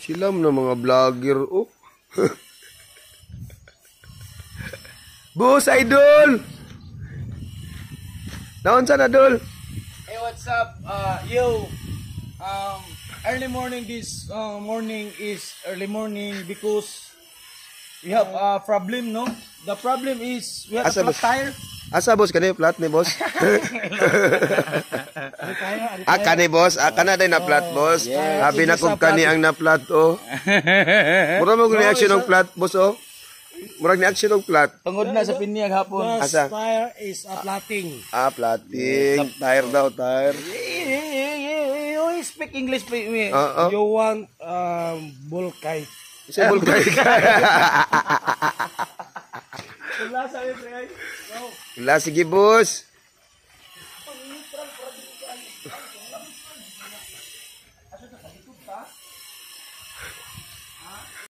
Sila na mga vlogger, oh. Boss, idol! Naon sa nadol? Hey, what's up? Yo, early morning this morning is early morning because we have a problem, no? The problem is we have a flat tire. Asa boss kanay flat ni boss? Kani boss, kana day na flat boss. Habi na kog kani ang na flat oh. Mura mo guni action ng flat boss oh. Murag ni action ng flat. Tungod na sa pinyag hapon. Asa? Tire is a plating. Plating. Tire daw, tire. You speak English, please. You want bulkay. Isa bulkay ka. Wala, sige boss.